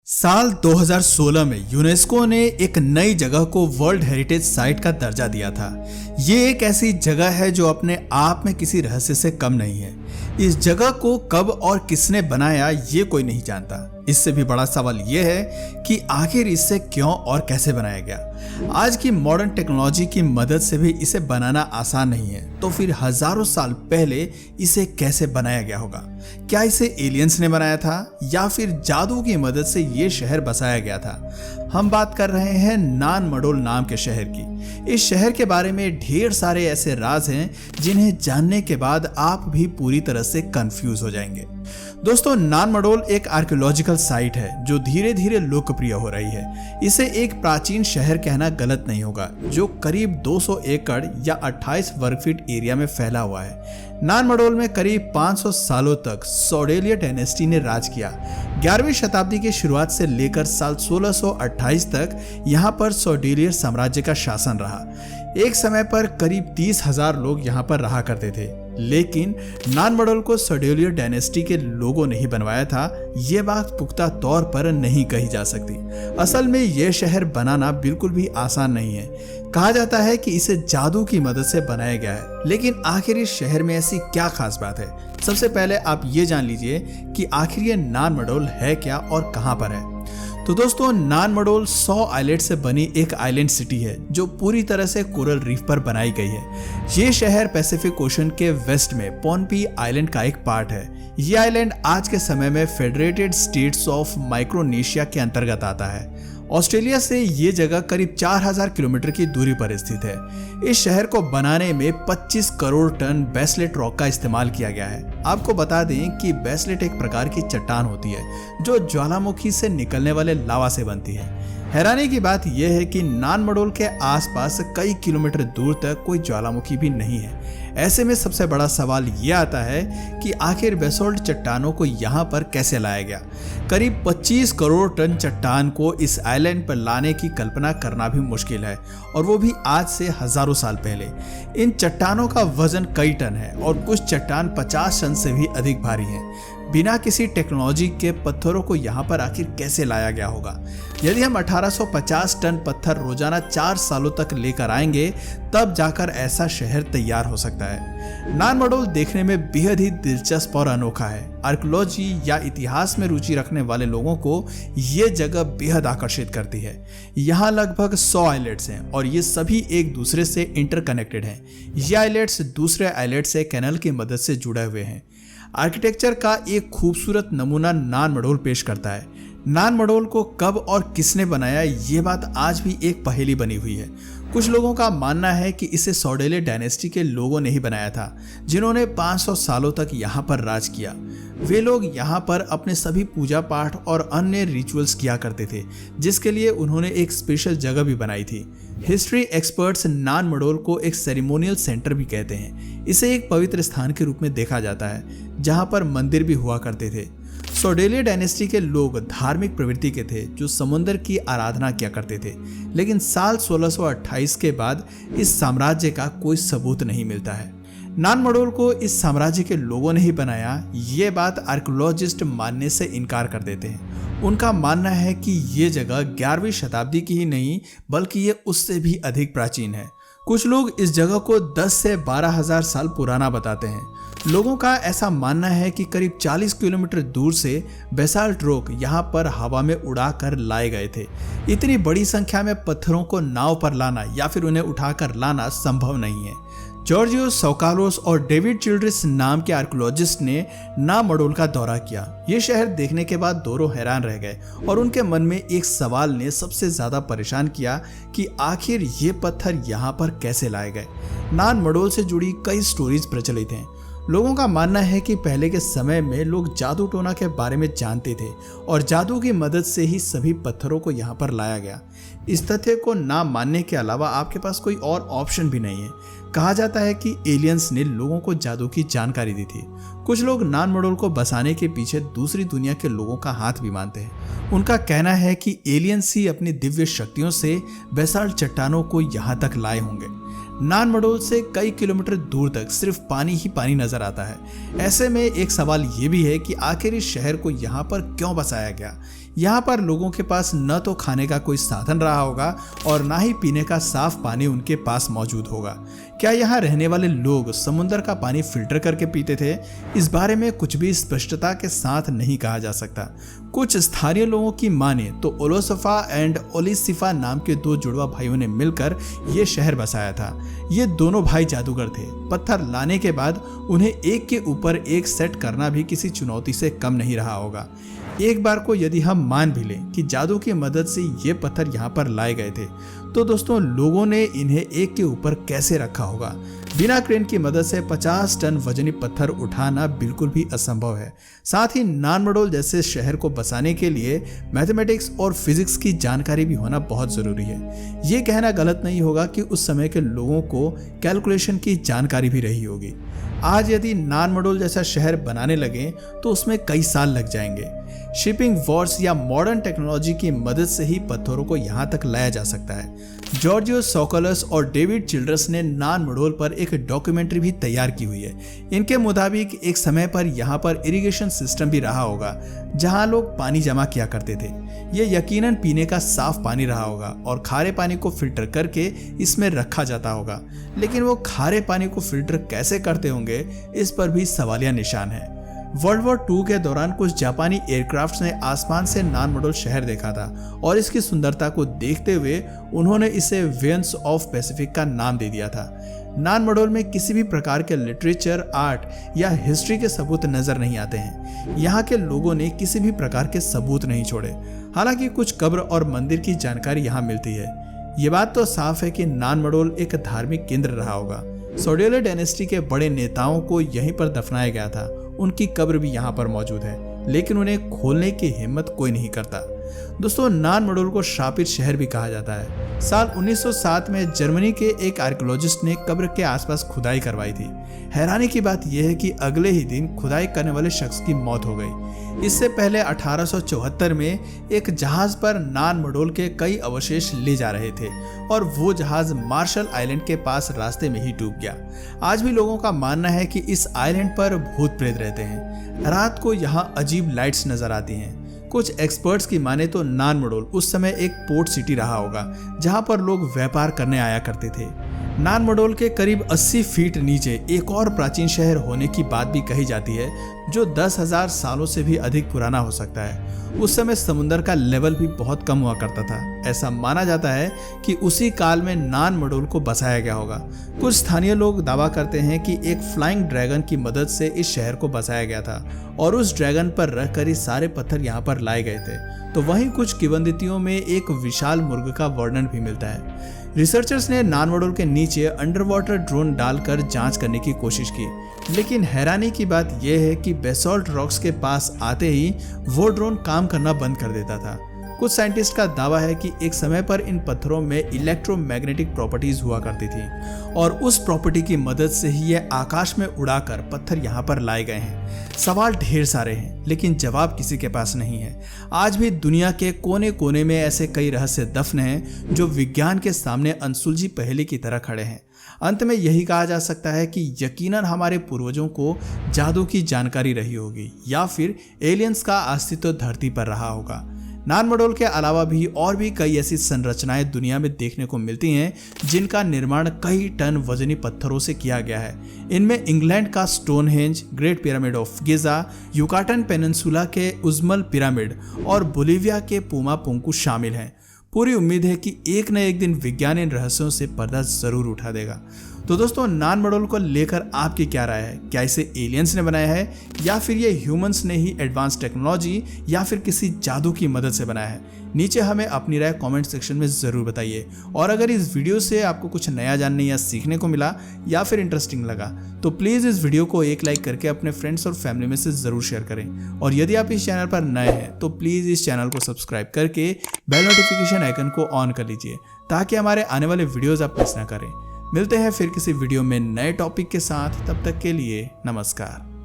साल 2016 में यूनेस्को ने एक नई जगह को वर्ल्ड हेरिटेज साइट का दर्जा दिया था। ये एक ऐसी जगह है जो अपने आप में किसी रहस्य से कम नहीं है। इस जगह को कब और किसने बनाया ये कोई नहीं जानता। इससे भी बड़ा सवाल ये है कि आखिर इसे क्यों और कैसे बनाया गया। आज की मॉडर्न टेक्नोलॉजी की मदद से भी इसे बनाना आसान नहीं है, तो फिर हजारों साल पहले इसे कैसे बनाया गया होगा? क्या इसे एलियंस ने बनाया था या फिर जादू की मदद से ये शहर बसाया गया था? हम बात कर रहे हैं नान मडोल नाम के शहर की। इस शहर के बारे में ढेर सारे ऐसे राज हैं जिन्हें जानने के बाद आप भी पूरी तरह से कंफ्यूज हो जाएंगे। दोस्तों, नान मडोल एक आर्कियोलॉजिकल साइट है जो धीरे धीरे लोकप्रिय हो रही है। इसे एक प्राचीन शहर कहना गलत नहीं होगा, जो करीब 200 एकड़ या 28 वर्ग फीट एरिया में फैला हुआ है। नान मडोल में करीब 500 सालों तक सौडेलिया डायनेस्टी ने राज किया। 11वीं शताब्दी की शुरुआत से लेकर साल 1628 तक यहाँ पर सौडेलियर साम्राज्य का शासन रहा। एक समय पर करीब 30,000 लोग यहाँ पर रहा करते थे, लेकिन नान मडोल को सौडेलियर डायनेस्टी के लोगों ने ही बनवाया था, ये बात पुख्ता तौर पर नहीं कही जा सकती। असल में यह शहर बनाना बिल्कुल भी आसान नहीं है। कहा जाता है कि इसे जादू की मदद से बनाया गया है, लेकिन आखिर इस शहर में ऐसी क्या खास बात है? सबसे पहले आप ये जान लीजिए कि आखिर ये नान मडोल है क्या और कहां पर है। तो दोस्तों, नान मडोल 100 आइलैंड से बनी एक आइलैंड सिटी है जो पूरी तरह से कोरल रीफ पर बनाई गई है। ये शहर पैसिफिक ओशन के वेस्ट में पोनपी आइलैंड का एक पार्ट है। ये आइलैंड आज के समय में फेडरेटेड स्टेट्स ऑफ माइक्रोनेशिया के अंतर्गत आता है। ऑस्ट्रेलिया से ये जगह करीब 4000 किलोमीटर की दूरी पर स्थित है। इस शहर को बनाने में 25 करोड़ टन बेसलेट रॉक का इस्तेमाल किया गया है। आपको बता दें कि बेसलेट एक प्रकार की चट्टान होती है जो ज्वालामुखी से निकलने वाले लावा से बनती है। हैरानी की बात यह है कि नान मडोल के आसपास कई किलोमीटर दूर तक कोई ज्वालामुखी भी नहीं है। ऐसे में सबसे बड़ा सवाल यह आता है कि आखिर बेसोल्ट चट्टानों को यहाँ पर कैसे लाया गया। करीब 25 करोड़ टन चट्टान को इस आइलैंड पर लाने की कल्पना करना भी मुश्किल है, और वो भी आज से हजारों साल पहले। इन चट्टानों का वजन कई टन है और कुछ चट्टान 50 टन से भी अधिक भारी हैं। बिना किसी टेक्नोलॉजी के पत्थरों को यहाँ पर आखिर कैसे लाया गया होगा? यदि हम 1850 टन पत्थर रोजाना 4 सालों तक लेकर आएंगे, तब जाकर ऐसा शहर तैयार हो सकता है। नान मडोल देखने में बेहद ही दिलचस्प और अनोखा है। आर्कियोलॉजी या इतिहास में रुचि रखने वाले लोगों को ये जगह बेहद आकर्षित करती है। यहाँ लगभग 100 आइलैंड्स हैं और ये सभी एक दूसरे से इंटरकनेक्टेड हैं। ये आइलैंड्स दूसरे आइलैंड से कैनल की मदद से जुड़े हुए हैं। आर्किटेक्चर का एक खूबसूरत नमूना नान मडोल पेश करता है। नान मडोल को कब और किसने बनाया, ये बात आज भी एक पहेली बनी हुई है। कुछ लोगों का मानना है कि इसे सौडेलिया डायनेस्टी के लोगों ने ही बनाया था, जिन्होंने 500 सालों तक यहाँ पर राज किया। वे लोग यहाँ पर अपने सभी पूजा पाठ और अन्य रिचुअल्स किया करते थे, जिसके लिए उन्होंने एक स्पेशल जगह भी बनाई थी। हिस्ट्री एक्सपर्ट्स नान मडोल को एक सेरेमोनियल सेंटर भी कहते हैं। इसे एक पवित्र स्थान के रूप में देखा जाता है, जहाँ पर मंदिर भी हुआ करते थे। सौडेलिया डायनेस्टी के लोग धार्मिक प्रवृत्ति के थे जो समुद्र की आराधना किया करते थे, लेकिन साल 1628 के बाद इस साम्राज्य का कोई सबूत नहीं मिलता है। नान मडोल को इस साम्राज्य के लोगों ने ही बनाया, ये बात आर्कियोलॉजिस्ट मानने से इनकार कर देते हैं। उनका मानना है कि ये जगह 11वीं शताब्दी की ही नहीं बल्कि ये उससे भी अधिक प्राचीन है। कुछ लोग इस जगह को 10 से 12,000 साल पुराना बताते हैं। लोगों का ऐसा मानना है कि करीब 40 किलोमीटर दूर से बेसाल्ट रॉक यहाँ पर हवा में उड़ा कर लाए गए थे। इतनी बड़ी संख्या में पत्थरों को नाव पर लाना या फिर उन्हें उठाकर लाना संभव नहीं है। जॉर्जियो सौकालोस और डेविड चिल्ड्रिस नाम के आर्कियोलॉजिस्ट ने नान मडोल का दौरा किया। ये शहर देखने के बाद दोनों हैरान रह गए और उनके मन में एक सवाल ने सबसे ज्यादा परेशान किया कि आखिर ये पत्थर यहाँ पर कैसे लाए गए। नान मडोल से जुड़ी कई स्टोरीज प्रचलित हैं। लोगों का मानना है कि पहले के समय में लोग जादू टोना के बारे में जानते थे और जादू की मदद से ही सभी पत्थरों को यहाँ पर लाया गया। इस तथ्य को ना मानने के अलावा आपके पास कोई और ऑप्शन भी नहीं है। कहा जाता है कि एलियंस ने लोगों को जादू की जानकारी दी थी। कुछ लोग नान मडोल को बसाने के पीछे दूसरी दुनिया के लोगों का हाथ भी मानते हैं। उनका कहना है कि एलियंस ही अपनी दिव्य शक्तियों से बेसाल्ट चट्टानों को यहाँ तक लाए होंगे। नान मडोल से कई किलोमीटर दूर तक सिर्फ पानी ही पानी नजर आता है। ऐसे में एक सवाल ये भी है कि आखिर इस शहर को यहाँ पर क्यों बसाया गया। यहाँ पर लोगों के पास न तो खाने का कोई साधन रहा होगा और ना ही पीने का साफ पानी उनके पास मौजूद होगा। क्या यहाँ रहने वाले लोग समुद्र का पानी फिल्टर करके पीते थे? इस बारे में कुछ भी स्पष्टता के साथ नहीं कहा जा सकता। कुछ स्थानीय लोगों की माने तो ओलोसफा एंड ओलिसिफा नाम के दो जुड़वा भाइयों ने मिलकर ये शहर बसाया था। ये दोनों भाई जादूगर थे। पत्थर लाने के बाद उन्हें एक के ऊपर एक सेट करना भी किसी चुनौती से कम नहीं रहा होगा। एक बार को यदि हम मान भी लें कि जादू की मदद से ये पत्थर यहाँ पर लाए गए थे, तो दोस्तों लोगों ने इन्हें एक के ऊपर कैसे रखा होगा? बिना क्रेन की मदद से 50 टन वजनी पत्थर उठाना बिल्कुल भी असंभव है। साथ ही नानमडोल जैसे शहर को बसाने के लिए मैथमेटिक्स और फिजिक्स की जानकारी भी होना बहुत जरूरी है। ये कहना गलत नहीं होगा कि उस समय के लोगों को कैलकुलेशन की जानकारी भी रही होगी। आज यदि नानमडोल जैसा शहर बनाने लगे तो उसमें कई साल लग जाएंगे। शिपिंग वॉर्स या मॉडर्न टेक्नोलॉजी की मदद से ही पत्थरों को यहाँ तक लाया जा सकता है। जॉर्जियो सोकोलस और डेविड चिल्ड्रस ने नानमडोल पर एक डॉक्यूमेंट्री भी तैयार की हुई है। इनके मुताबिक एक समय पर यहाँ पर इरिगेशन सिस्टम भी रहा होगा जहाँ लोग पानी जमा किया करते थे। ये यकीनन पीने का साफ पानी रहा होगा और खारे पानी को फिल्टर करके इसमें रखा जाता होगा। लेकिन वो खारे पानी को फिल्टर कैसे करते होंगे, इस पर भी सवालिया निशान है। वर्ल्ड वॉर 2 के दौरान कुछ जापानी एयरक्राफ्ट्स ने आसमान से नानमडोल शहर देखा था और इसकी सुंदरता को देखते हुए उन्होंने इसे वेन्स ऑफ पैसिफिक का नाम दे दिया था। नानमडोल में किसी भी प्रकार के लिटरेचर, आर्ट या हिस्ट्री के सबूत नजर नहीं आते हैं। यहाँ के लोगों ने किसी भी प्रकार के सबूत नहीं छोड़े। हालांकि कुछ कब्र और मंदिर की जानकारी यहाँ मिलती है। ये बात तो साफ है कि नानमडोल एक धार्मिक केंद्र रहा होगा। सोडियोले डायनेस्टी के बड़े नेताओं को यहीं पर दफनाया गया था। उनकी कब्र भी यहाँ पर मौजूद है, लेकिन उन्हें खोलने की हिम्मत कोई नहीं करता। दोस्तों, नानमडोल को श्रापित शहर भी कहा जाता है। साल 1907 में जर्मनी के एक आर्कियोलॉजिस्ट ने कब्र के आसपास खुदाई करवाई थी। हैरानी की बात यह है कि अगले ही दिन खुदाई करने वाले शख्स की मौत हो गई। इससे पहले 1874 में एक जहाज पर नानमडोल के कई अवशेष ले जा रहे थे और वो जहाज मार्शल आइलैंड के पास रास्ते में ही डूब गया। आज भी लोगों का मानना है कि इस आइलैंड पर भूत प्रेत रहते हैं। रात को यहाँ अजीब लाइट्स नजर आती हैं। कुछ एक्सपर्ट्स की माने तो नानमडोल उस समय एक पोर्ट सिटी रहा होगा जहां पर लोग व्यापार करने आया करते थे। नानमडोल के करीब 80 फीट नीचे एक और प्राचीन शहर होने की बात भी कही जाती है, जो 10,000 सालों से भी अधिक पुराना हो सकता है। उस समय समुद्र का लेवल भी बहुत कम हुआ करता था। ऐसा माना जाता है कि उसी काल में नानमडोल को बसाया गया होगा। कुछ स्थानीय लोग दावा करते हैं कि एक फ्लाइंग ड्रैगन की मदद से इस शहर को बसाया गया था और उस ड्रैगन पर रखकर ही सारे पत्थर यहाँ पर लाए गए थे। तो वहीं कुछ किंवदंतियों में एक विशाल मुर्ग का वर्णन भी मिलता है। रिसर्चर्स ने नानमडोल के नीचे अंडर वाटर ड्रोन डालकर जांच करने की कोशिश की, लेकिन हैरानी की बात यह है कि बेसॉल्ट रॉक्स के पास आते ही वो ड्रोन काम करना बंद कर देता था। कुछ साइंटिस्ट का दावा है कि एक समय पर इन पत्थरों में इलेक्ट्रोमैग्नेटिक प्रॉपर्टीज हुआ करती थी और उस प्रॉपर्टी की मदद से ही ये आकाश में उड़ाकर पत्थर यहाँ पर लाए गए हैं। सवाल ढेर सारे हैं, लेकिन जवाब किसी के पास नहीं है। आज भी दुनिया के कोने कोने में ऐसे कई रहस्य दफन हैं जो विज्ञान के सामने अनसुलझी पहेली की तरह खड़े हैं। अंत में यही कहा जा सकता है कि यकीनन हमारे पूर्वजों को जादू की जानकारी रही होगी या फिर एलियंस का अस्तित्व धरती पर रहा होगा। नानमडोल के अलावा भी और भी कई ऐसी संरचनाएं दुनिया में देखने को मिलती हैं जिनका निर्माण कई टन वजनी पत्थरों से किया गया है। इनमें इंग्लैंड का Stonehenge, great pyramid of Giza, Yucatan peninsula के उज़्मल पिरामिड और बोलिविया के पुमा पुंकू शामिल हैं। पूरी उम्मीद है कि एक न एक दिन विज्ञान इन रहस्यों से पर्दा जरूर उठा देगा। तो दोस्तों, नानमडोल को लेकर आपकी क्या राय है? क्या इसे एलियंस ने बनाया है या फिर ये ह्यूमंस ने ही एडवांस टेक्नोलॉजी या फिर किसी जादू की मदद से बनाया है? नीचे हमें अपनी राय कमेंट सेक्शन में ज़रूर बताइए। और अगर इस वीडियो से आपको कुछ नया जानने या सीखने को मिला या फिर इंटरेस्टिंग लगा तो प्लीज़ इस वीडियो को एक लाइक करके अपने फ्रेंड्स और फैमिली में से ज़रूर शेयर करें। और यदि आप इस चैनल पर नए हैं तो प्लीज़ इस चैनल को सब्सक्राइब करके बेल नोटिफिकेशन आइकन को ऑन कर लीजिए ताकि हमारे आने वाले वीडियोज़ आप मिस ना करें। मिलते हैं फिर किसी वीडियो में नए टॉपिक के साथ। तब तक के लिए नमस्कार।